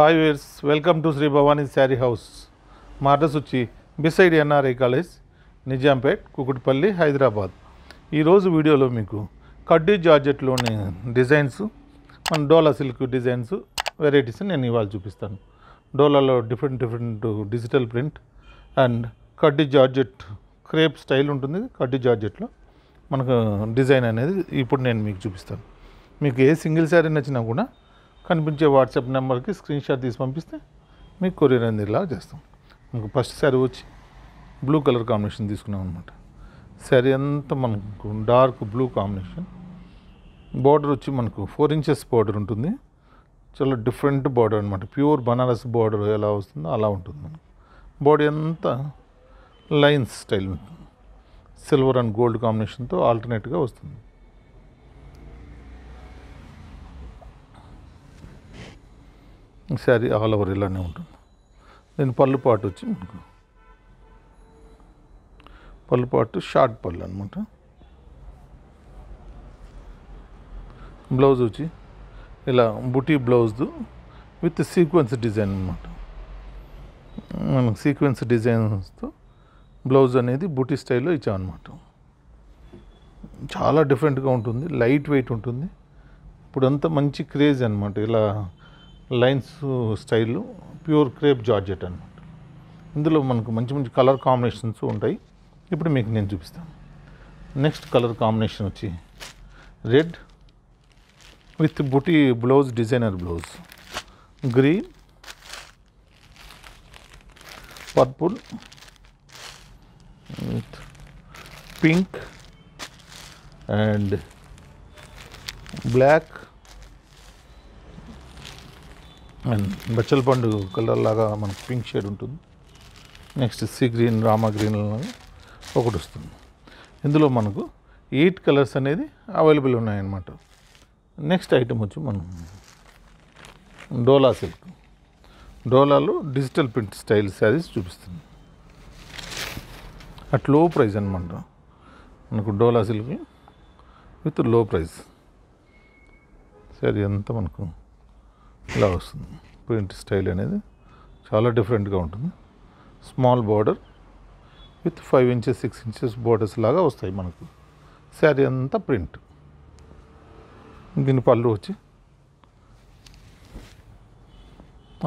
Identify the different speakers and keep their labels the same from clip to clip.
Speaker 1: Hi viewers, welcome to Shri Bhavani sari house. మా address వచ్చి beside NRI college, Nizampet, Kukatpally, Hyderabad. ఈరోజు వీడియోలో మీకు కడ్డీ జార్జెట్లోని డిజైన్స్, మన డోలా సిల్క్ డిజైన్స్ వెరైటీస్ నేను ఇవాళ చూపిస్తాను. డోలాలో డిఫరెంట్ డిజిటల్ ప్రింట్ అండ్ కడ్డీ జార్జెట్ క్రేప్ స్టైల్ ఉంటుంది. కడ్డీ జార్జెట్లో మనకు డిజైన్ అనేది ఇప్పుడు నేను మీకు చూపిస్తాను. మీకు ఏ సింగిల్ శారీ నచ్చినా కూడా కనిపించే వాట్సాప్ నెంబర్కి స్క్రీన్ షాట్ తీసి పంపిస్తే మీకు కొరియర్ అనేది ఇలా చేస్తాం. మనకు ఫస్ట్ శారీ వచ్చి బ్లూ కలర్ కాంబినేషన్ తీసుకున్నాం అనమాట. శారీ అంతా మనకు డార్క్ బ్లూ కాంబినేషన్. బార్డర్ వచ్చి మనకు 4 inches బార్డర్ ఉంటుంది. చాలా డిఫరెంట్ బార్డర్ అనమాట. ప్యూర్ బనారస్ బార్డర్ ఎలా వస్తుందో అలా ఉంటుంది. మనకు బాడీ అంతా లైన్స్ స్టైల్ ఉంటుంది. సిల్వర్ అండ్ గోల్డ్ కాంబినేషన్తో ఆల్టర్నేట్గా వస్తుంది. శారీ ఆల్ ఓవర్ ఇలానే ఉంటుంది. దీని పళ్ళు పాటు వచ్చి మనకు పళ్ళు పాటు షార్ట్ పళ్ళు అనమాట. బ్లౌజ్ వచ్చి ఇలా బుటీ బ్లౌజ్ విత్ సీక్వెన్స్ డిజైన్ అనమాట. మనకు సీక్వెన్స్ డిజైన్స్తో బ్లౌజ్ అనేది బుటీ స్టైల్లో ఇచ్చామన్నమాట. చాలా డిఫరెంట్గా ఉంటుంది, లైట్ వెయిట్ ఉంటుంది. ఇప్పుడంతా మంచి క్రేజ్ అనమాట. ఇలా lines style pure crepe georgette అనమాట. ఇందులో మనకు మంచి కలర్ కాంబినేషన్స్ ఉంటాయి. ఇప్పుడు మీకు నేను చూపిస్తాను. నెక్స్ట్ కలర్ కాంబినేషన్ వచ్చి రెడ్ విత్ బుటీ blouse, designer blouse, green, purple with pink and black and బచ్చల పండు కలర్ లాగా మనకు పింక్ షేడ్ ఉంటుంది. Next sea green, Rama green ఒకటి వస్తుంది. ఇందులో మనకు 8 కలర్స్ అనేది అవైలబుల్ ఉన్నాయన్నమాట. నెక్స్ట్ ఐటమ్ వచ్చి మనం డోలా సిల్క్. డోలాలో డిజిటల్ ప్రింట్ స్టైల్ శారీస్ చూపిస్తుంది. అట్ లో ప్రైస్ అనమాట. మనకు Dola silk with low price. Sari అంతా మనకు ఇలా వస్తుంది. ప్రింట్ స్టైల్ అనేది చాలా డిఫరెంట్గా ఉంటుంది. Small border with 5 inches 6 inches borders లాగా వస్తాయి మనకు. శారీ అంతా ప్రింట్. దీని పళ్ళు వచ్చి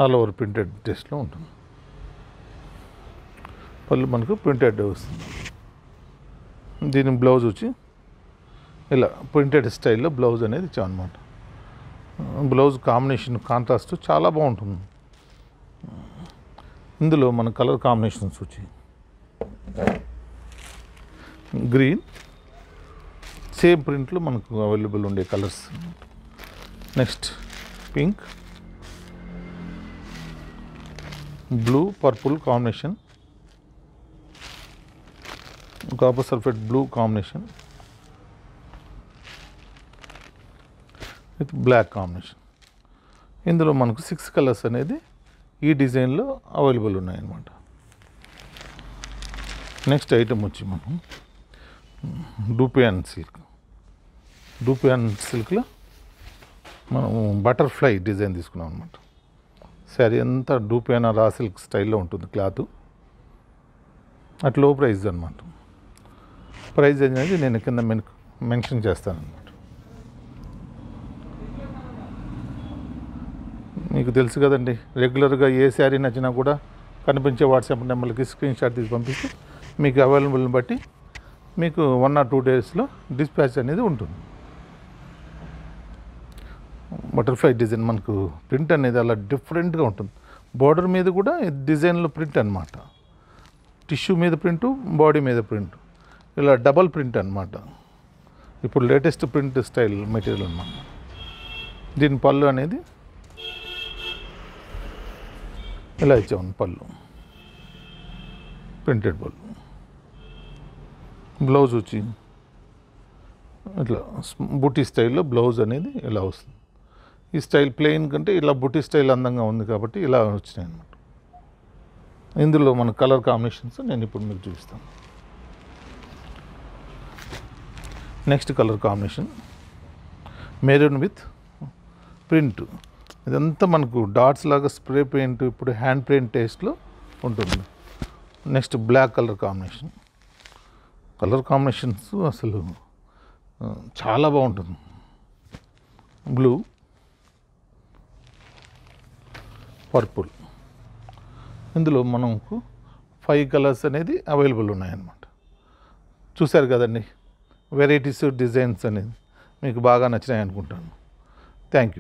Speaker 1: ఆల్ ఓవర్ ప్రింటెడ్ టెస్ట్లో ఉంటుంది. పళ్ళు మనకు ప్రింటెడ్ వస్తుంది. దీని బ్లౌజ్ వచ్చి ఇలా ప్రింటెడ్ స్టైల్లో బ్లౌజ్ అనేది ఇచ్చాం అనమాట. బ్లౌజ్ కాంబినేషన్ కాంట్రాస్ట్ చాలా బాగుంటుంది. ఇందులో మన కలర్ కాంబినేషన్స్ వచ్చి గ్రీన్, సేమ్ ప్రింట్లో మనకు అవైలబుల్ ఉండే colours. Next pink, blue, purple combination, copper sulphate blue combination with black combination. ఇందులో మనకు 6 కలర్స్ అనేది ఈ డిజైన్లో అవైలబుల్ ఉన్నాయన్నమాట. నెక్స్ట్ ఐటమ్ వచ్చి మనం డూపియాన్ సిల్క్. డూపియాన్ సిల్క్లో మనం బటర్ఫ్లై డిజైన్ తీసుకున్నాం అనమాట. శారీ అంతా డూపియానా రా సిల్క్ స్టైల్లో ఉంటుంది. క్లాత్ అట్ లో ప్రైస్ అనమాట. ప్రైస్ అనేది నేను కింద మెన్షన్ చేస్తాను అనమాట. మీకు తెలుసు కదండి, రెగ్యులర్గా ఏ శారీ నచ్చినా కూడా కనిపించే వాట్సాప్ నెంబర్కి స్క్రీన్ షాట్ తీసి పంపిస్తే మీకు అవైలబుల్ని బట్టి మీకు 1 or 2 daysలో డిస్పాచ్ అనేది ఉంటుంది. బటర్ఫ్లై డిజైన్ మనకు ప్రింట్ అనేది అలా డిఫరెంట్గా ఉంటుంది. బార్డర్ మీద కూడా డిజైన్లో ప్రింట్ అనమాట. టిష్యూ మీద ప్రింటు, బాడీ మీద ప్రింట్, ఇలా డబల్ ప్రింట్ అనమాట. ఇప్పుడు లేటెస్ట్ ప్రింట్ స్టైల్ మెటీరియల్ అనమాట. దీని పళ్ళు అనేది ఇలా ఇచ్చాము. పళ్ళు ప్రింటెడ్ పళ్ళు. బ్లౌజ్ వచ్చి ఇట్లా బుటీ స్టైల్లో బ్లౌజ్ అనేది ఇలా వస్తుంది. ఈ స్టైల్ ప్లెయిన్ కంటే ఇలా బుటీ స్టైల్ అందంగా ఉంది కాబట్టి ఇలా వచ్చినాయి అన్నమాట. ఇందులో మన కలర్ కాంబినేషన్స్ నేను ఇప్పుడు మీకు చూపిస్తాను. Next colour combination maroon with print. ఇదంతా మనకు డాట్స్ లాగా స్ప్రే పెయింట్, ఇప్పుడు హ్యాండ్ పెయింట్ టేస్ట్లో ఉంటుంది. నెక్స్ట్ black colour combination. Colour combinations అసలు చాలా బాగుంటుంది. బ్లూ, పర్పుల్, ఇందులో మనకు 5 కలర్స్ అనేది అవైలబుల్ ఉన్నాయన్నమాట. చూశారు కదండి, వెరైటీస్ డిజైన్స్ అనేది మీకు బాగా నచ్చినాయి అనుకుంటాను. Thank you.